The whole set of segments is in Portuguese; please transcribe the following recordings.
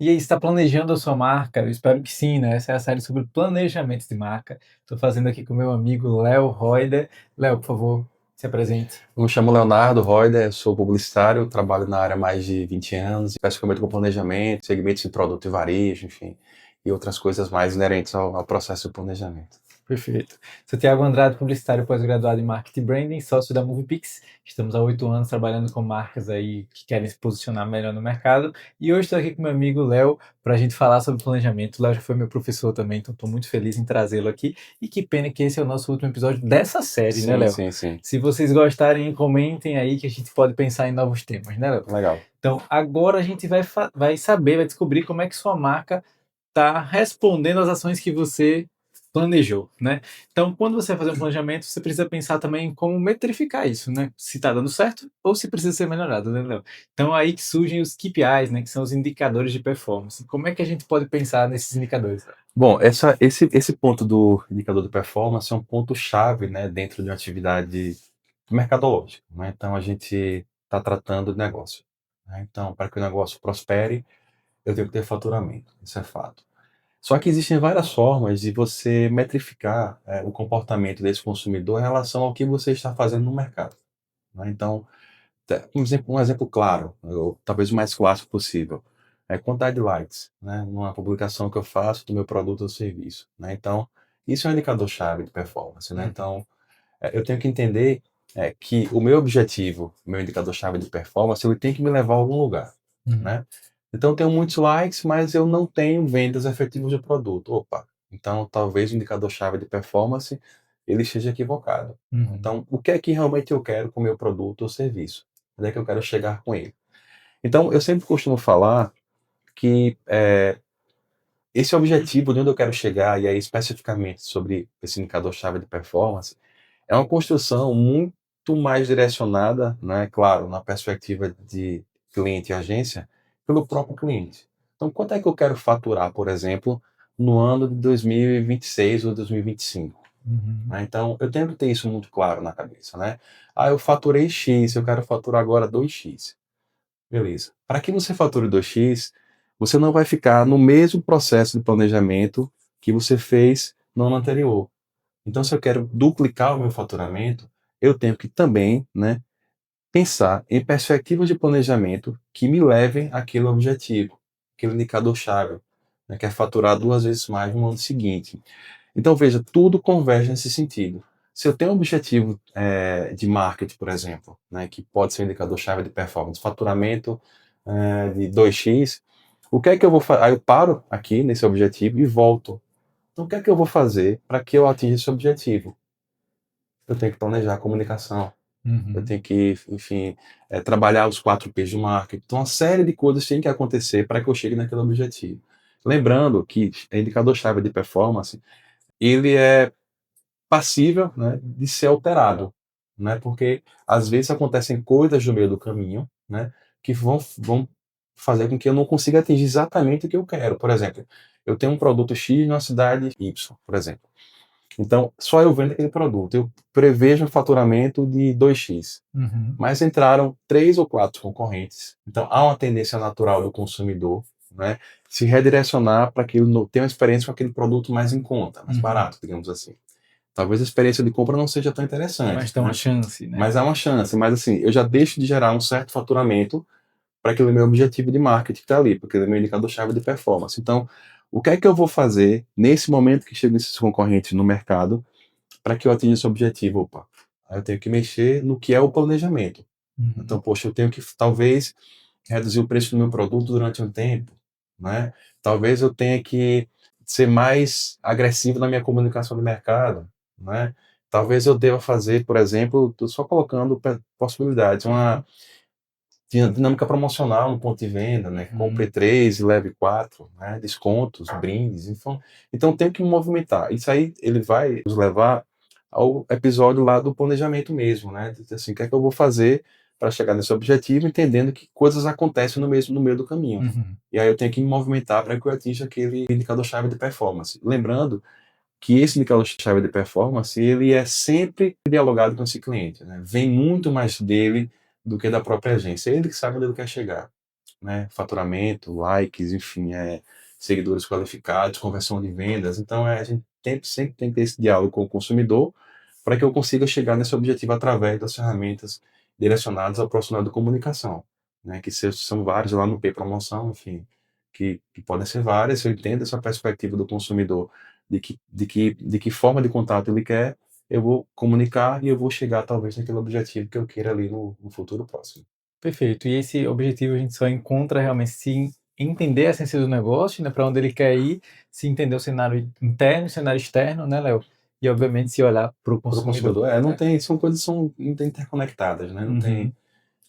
E aí, está planejando a sua marca? Eu espero que sim, né? Essa é a série sobre planejamento de marca. Estou fazendo aqui com meu amigo Léo Roida. Léo, por favor, se apresente. Eu me chamo Leonardo Roida, sou publicitário, trabalho na área há mais de 20 anos, especificamente com planejamento, segmentos de produto e varejo, enfim, e outras coisas mais inerentes ao processo de planejamento. Perfeito. Sou Thiago Andrade, publicitário pós-graduado em Marketing e Branding, sócio da Movipix. Estamos há 8 anos trabalhando com marcas aí que querem se posicionar melhor no mercado. E hoje estou aqui com meu amigo Léo para a gente falar sobre planejamento. O Léo já foi meu professor também, então estou muito feliz em trazê-lo aqui. E que pena que esse é o nosso último episódio dessa série, né, Sim, Léo? sim, sim. Se vocês gostarem, comentem aí que a gente pode pensar em novos temas, né, Léo? Legal. Então, agora a gente vai saber, vai descobrir como é que sua marca está respondendo às ações que você planejou, né? Então, quando você vai fazer um planejamento, você precisa pensar também em como metrificar isso, né? Se está dando certo ou se precisa ser melhorado, né, Léo? Então, aí que surgem os KPIs, né? Que são os indicadores de performance. Como é que a gente pode pensar nesses indicadores? Bom, esse ponto do indicador de performance é um ponto-chave, né, dentro de uma atividade mercadológica, né? Então, a gente está tratando de negócio, né? Então, para que o negócio prospere, eu tenho que ter faturamento, isso é fato. Só que existem várias formas de você metrificar o comportamento desse consumidor em relação ao que você está fazendo no mercado, né? Então, um exemplo claro, ou talvez o mais clássico possível, é quantidade de likes, né, numa publicação que eu faço do meu produto ou serviço, né? Então, isso é um indicador-chave de performance, né? Uhum, Então, eu tenho que entender que o meu objetivo, o meu indicador-chave de performance, ele tem que me levar a algum lugar, uhum, né? Então, eu tenho muitos likes, mas eu não tenho vendas efetivas do produto. Opa, então talvez o indicador-chave de performance ele esteja equivocado. uhum, Então, o que é que realmente eu quero com o meu produto ou serviço? Onde é que eu quero chegar com ele? Então, eu sempre costumo falar que esse objetivo de onde eu quero chegar, e aí especificamente sobre esse indicador-chave de performance, é uma construção muito mais direcionada, né, claro, na perspectiva de cliente e agência, pelo próprio cliente. Então, quanto é que eu quero faturar, por exemplo, no ano de 2026 ou 2025? uhum, Né? Então, eu tenho que ter isso muito claro na cabeça, né? Ah, eu faturei X, eu quero faturar agora 2x. Beleza. Para que você fature 2x, você não vai ficar no mesmo processo de planejamento que você fez no ano anterior. Então, se eu quero duplicar o meu faturamento, eu tenho que também, né, pensar em perspectivas de planejamento que me levem àquele objetivo, aquele indicador-chave, né, que é faturar 2 vezes mais no ano seguinte. Então, veja, tudo converge nesse sentido. Se eu tenho um objetivo de marketing, por exemplo, né, que pode ser um indicador-chave de performance, faturamento de 2x, o que é que eu vou fazer? Aí eu paro aqui nesse objetivo e volto. Então, o que é que eu vou fazer para que eu atinja esse objetivo? Eu tenho que planejar a comunicação, eu uhum. tenho que, enfim, trabalhar os 4 P's do marketing. Então, uma série de coisas tem que acontecer para que eu chegue naquele objetivo. Lembrando que indicador-chave de performance, ele é passível, né, de ser alterado, né, porque às vezes acontecem coisas no meio do caminho, né, que vão fazer com que eu não consiga atingir exatamente o que eu quero. Por exemplo, eu tenho um produto X numa cidade Y, por exemplo. Então, só eu vendo aquele produto. Eu prevejo um faturamento de 2x, Uhum. mas entraram 3 ou 4 concorrentes. Então, há uma tendência natural do consumidor, né, se redirecionar para que ele tenha uma experiência com aquele produto mais em conta, mais Uhum. barato, digamos assim. Talvez a experiência de compra não seja tão Mas interessante, tem uma né? chance, né? Mas há uma chance. Mas assim, eu já deixo de gerar um certo faturamento para aquele meu objetivo de marketing que está ali, porque ele é meu indicador-chave de performance. Então, o que é que eu vou fazer nesse momento que chegam esses concorrentes no mercado para que eu atinja esse objetivo? Opa, aí eu tenho que mexer no que é o planejamento. Uhum. Então, poxa, eu tenho que talvez reduzir o preço do meu produto durante um tempo, né? Talvez eu tenha que ser mais agressivo na minha comunicação de mercado, né? Talvez eu deva fazer, por exemplo, tô só colocando possibilidades, uma Uhum. dinâmica promocional no ponto de venda, né? Uhum. Compre 3 e leve 4, né? Descontos, brindes, então tem que movimentar. Isso aí ele vai nos levar ao episódio lá do planejamento mesmo, né? Assim, o que é que eu vou fazer para chegar nesse objetivo, entendendo que coisas acontecem no meio do caminho. Uhum. E aí eu tenho que me movimentar para que eu atinja aquele indicador-chave de performance. Lembrando que esse indicador-chave de performance, ele é sempre dialogado com esse cliente, né? Vem muito mais dele do que da própria agência. É ele que sabe onde ele quer chegar. né? Faturamento, likes, enfim, seguidores qualificados, conversão de vendas. Então, a gente sempre tem que ter esse diálogo com o consumidor para que eu consiga chegar nesse objetivo através das ferramentas direcionadas ao profissional de comunicação, né? Que são vários lá no P Promoção, enfim, que podem ser várias. Eu entendo essa perspectiva do consumidor, de que forma de contato ele quer, eu vou comunicar e eu vou chegar talvez naquele objetivo que eu queira ali no futuro próximo. Perfeito. E esse objetivo a gente só encontra realmente se entender a essência do negócio, né, para onde ele quer ir, se entender o cenário interno, o cenário externo, né, Léo? E obviamente se olhar para o Para o consumidor, consumidor, não né? tem, são coisas que são interconectadas, né? Não tem, Uhum,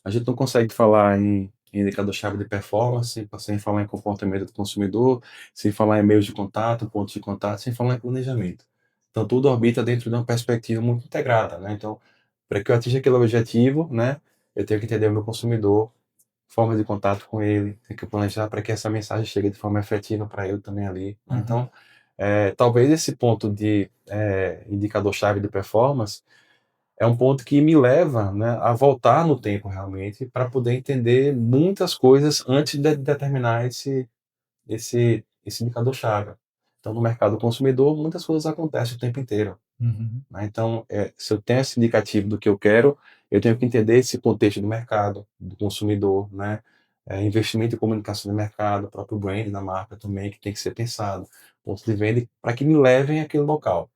a gente não consegue falar em indicador-chave de performance sem falar em comportamento do consumidor, sem falar em meios de contato, pontos de contato, sem falar em planejamento. Então, tudo orbita dentro de uma perspectiva muito integrada, né? Então, para que eu atinja aquele objetivo, né, eu tenho que entender o meu consumidor, forma de contato com ele, tenho que planejar para que essa mensagem chegue de forma efetiva para ele também ali, né? uhum, Então, talvez esse ponto de indicador-chave de performance é um ponto que me leva, né, a voltar no tempo realmente para poder entender muitas coisas antes de determinar esse indicador-chave. Então, no mercado consumidor, muitas coisas acontecem o tempo inteiro, uhum. né? Então, se eu tenho esse indicativo do que eu quero, eu tenho que entender esse contexto do mercado, do consumidor, né? Investimento em comunicação de mercado, o próprio brand da marca também, que tem que ser pensado, pontos de venda, para que me levem àquele local.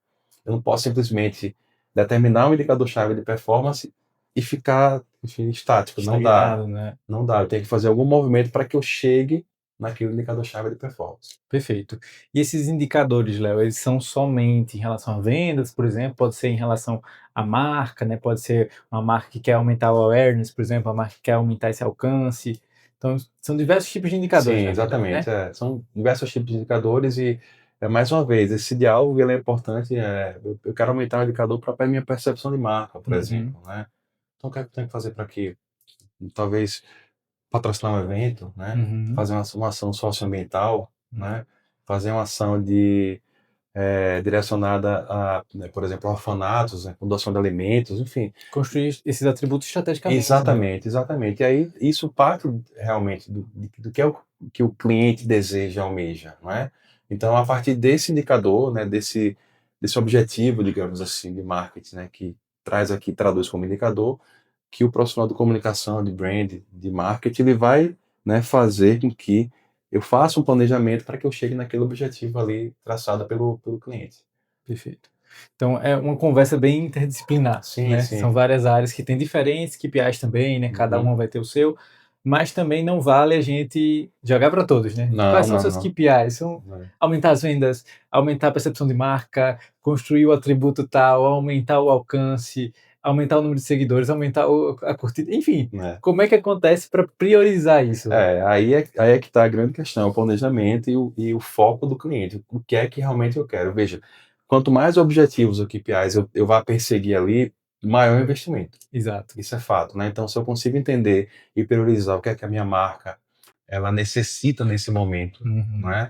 Eu não posso simplesmente determinar um indicador-chave de performance e ficar, enfim, estático. Não dá. Estagnado, né? Não dá. Eu tenho que fazer algum movimento para que eu chegue naquele indicador-chave de performance. Perfeito. E esses indicadores, Léo, eles são somente em relação a vendas, por exemplo, pode ser em relação à marca, né? Pode ser uma marca que quer aumentar o awareness, por exemplo, a marca que quer aumentar esse alcance. Então, são diversos tipos de indicadores, Sim, na verdade, né? exatamente. São diversos tipos de indicadores e, mais uma vez, esse diálogo ele é importante. Eu quero aumentar o indicador para a minha percepção de marca, por Uhum, exemplo, né? Então, o que é que eu tenho que fazer para que, talvez, patrocinar um evento, né? uhum. Fazer uma ação socioambiental, né? Fazer uma ação direcionada a, né, por exemplo, orfanatos, né? Com doação de alimentos, enfim. Construir esses atributos estrategicamente, né, Léo? Exatamente, exatamente. E aí isso parte realmente do que o cliente deseja, almeja, não é? Então, a partir desse indicador, né, desse objetivo, digamos assim, de marketing, né, que traduz como indicador, que o profissional de comunicação, de brand, de marketing, ele vai, né, fazer com que eu faça um planejamento para que eu chegue naquele objetivo ali traçado pelo cliente. Perfeito. Então é uma conversa bem interdisciplinar, Sim, né? sim. São várias áreas que têm diferentes KPIs também, né? Cada Uhum. uma vai ter o seu, mas também não vale a gente jogar para todos, né? Não, Quais são os não, seus não. KPIs? São Não. aumentar as vendas, aumentar a percepção de marca, construir o atributo tal, aumentar o alcance, aumentar o número de seguidores, aumentar a curtida, enfim. É. Como é que acontece para priorizar isso, Léo? Aí é que está a grande questão, o planejamento e o foco do cliente. O que é que realmente eu quero? Veja, quanto mais objetivos ou KPIs eu vá perseguir ali, maior o investimento. Exato. Isso é fato, né? Então, se eu consigo entender e priorizar o que é que a minha marca ela necessita nesse momento, não Uhum. é?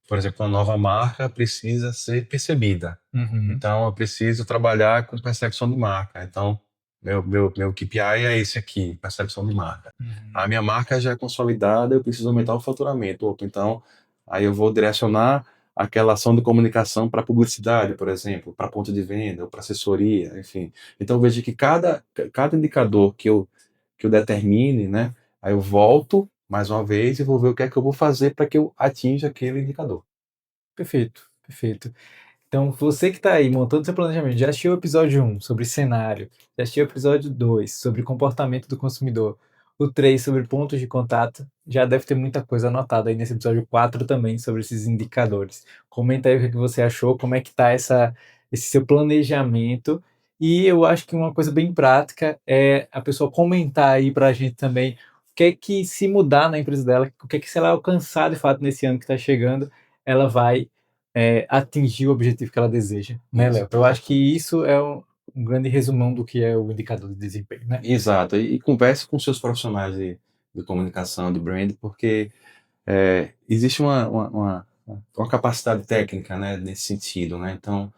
Por exemplo, uma nova marca precisa ser percebida. Uhum. Então, eu preciso trabalhar com percepção de marca. Então, meu KPI é esse aqui, percepção de marca. A Uhum. minha marca já é consolidada, eu preciso aumentar o faturamento. Opa, então, aí eu vou direcionar aquela ação de comunicação para publicidade, por exemplo, para ponto de venda, ou para assessoria, enfim. Então, eu vejo que cada indicador que eu determine, né, aí eu volto mais uma vez e vou ver o que é que eu vou fazer para que eu atinja aquele indicador. Perfeito, perfeito. Então, você que está aí montando seu planejamento, já assistiu o episódio 1 sobre cenário, já assistiu o episódio 2 sobre comportamento do consumidor, o 3 sobre pontos de contato, já deve ter muita coisa anotada aí nesse episódio 4 também sobre esses indicadores. Comenta aí o que é que você achou, como é que está esse seu planejamento. E eu acho que uma coisa bem prática é a pessoa comentar aí para a gente também o que é que se mudar na empresa dela, o que é que se ela alcançar de fato nesse ano que está chegando, ela vai atingir o objetivo que ela deseja, né, Isso, Léo? Eu acho que exatamente. isso é um grande resumão do que é o indicador de desempenho, né? Exato. E converse com seus profissionais de comunicação, de brand, porque existe uma capacidade técnica, né, nesse sentido, né? Então,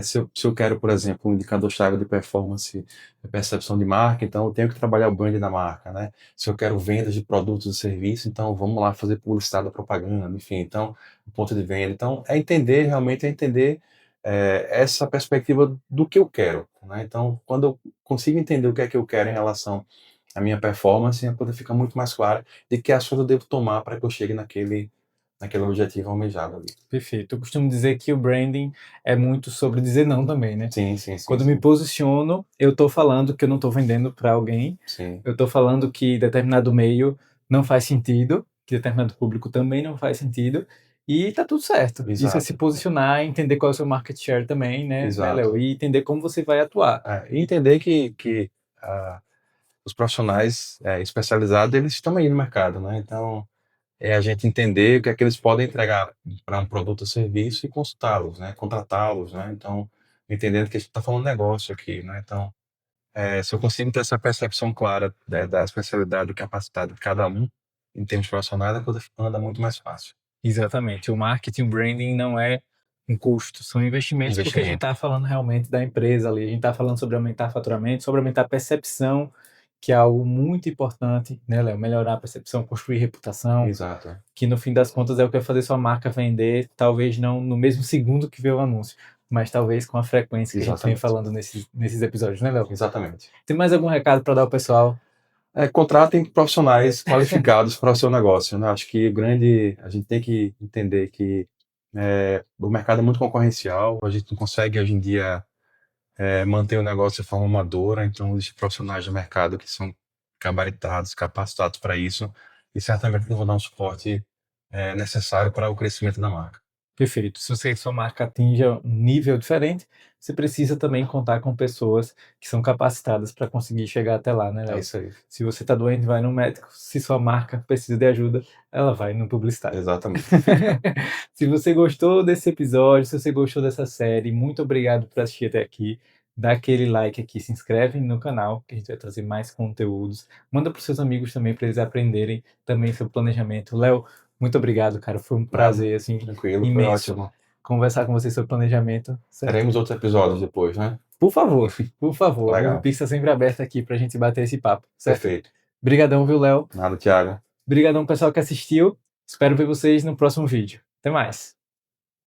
Se eu quero, por exemplo, um indicador-chave de performance, percepção de marca, então eu tenho que trabalhar o brand da marca, né? Se eu quero vendas de produtos e serviços, então vamos lá fazer publicidade da propaganda, enfim, então, o ponto de venda. Então, realmente é entender essa perspectiva do que eu quero, né? Então, quando eu consigo entender o que é que eu quero em relação à minha performance, a coisa fica muito mais clara de que ações eu devo tomar para que eu chegue naquele objetivo almejado ali. Perfeito. Eu costumo dizer que o branding é muito sobre dizer não também, né? Sim, sim, sim, Quando eu me sim. posiciono, eu tô falando que eu não tô vendendo para alguém, Sim, eu tô falando que determinado meio não faz sentido, que determinado público também não faz sentido, e tá tudo certo. Isso é se exato, posicionar, entender qual é o seu market share também, né, exato. Léo? E entender como você vai atuar. E entender que os profissionais especializados, eles estão aí no mercado, né? Então, é a gente entender o que é que eles podem entregar para um produto ou serviço e consultá-los, né? Contratá-los, né? Então, entendendo que a gente está falando negócio aqui, né? Então, se eu consigo ter essa percepção clara da especialidade, da capacidade de cada um, em termos profissionais, a coisa anda muito mais fácil. Exatamente. O marketing, o branding não é um custo, são investimentos, porque a gente Investimento. está falando realmente da empresa ali, a gente está falando sobre aumentar faturamento, sobre aumentar a percepção, que é algo muito importante, né, Léo? Melhorar a percepção, construir reputação, Exato. que no fim das contas é o que vai fazer sua marca vender, talvez não no mesmo segundo que vê o anúncio, mas talvez com a frequência que a gente vem Exatamente. falando nesses episódios, né, Léo? Exatamente. Tem mais algum recado para dar ao pessoal? Contratem profissionais qualificados para o seu negócio, né? Acho que a gente tem que entender que o mercado é muito concorrencial, a gente não consegue hoje em dia manter o negócio de forma amadora, então existem profissionais do mercado que são gabaritados, capacitados para isso e certamente vão dar um suporte necessário para o crescimento da marca. Perfeito. Se você sua marca atinja um nível diferente, você precisa também contar com pessoas que são capacitadas para conseguir chegar até lá, né, É Léo? isso aí. Se você está doente, vai no médico. Se sua marca precisa de ajuda, ela vai no publicitário. Exatamente. Se você gostou desse episódio, se você gostou dessa série, muito obrigado por assistir até aqui. Dá aquele like aqui, se inscreve no canal, que a gente vai trazer mais conteúdos. Manda para os seus amigos também, para eles aprenderem também sobre planejamento. Léo, muito obrigado, cara. Foi um Nada, prazer, assim, tranquilo, foi imenso ótimo. conversar com você sobre planejamento, certo? Teremos outros episódios depois, né? Por favor, por favor. O Legal. Pix está sempre aberto aqui pra gente bater esse papo, certo? Perfeito. Brigadão, viu, Léo? Nada, Thiago. Brigadão, pessoal que assistiu. Espero ver vocês no próximo vídeo. Até mais.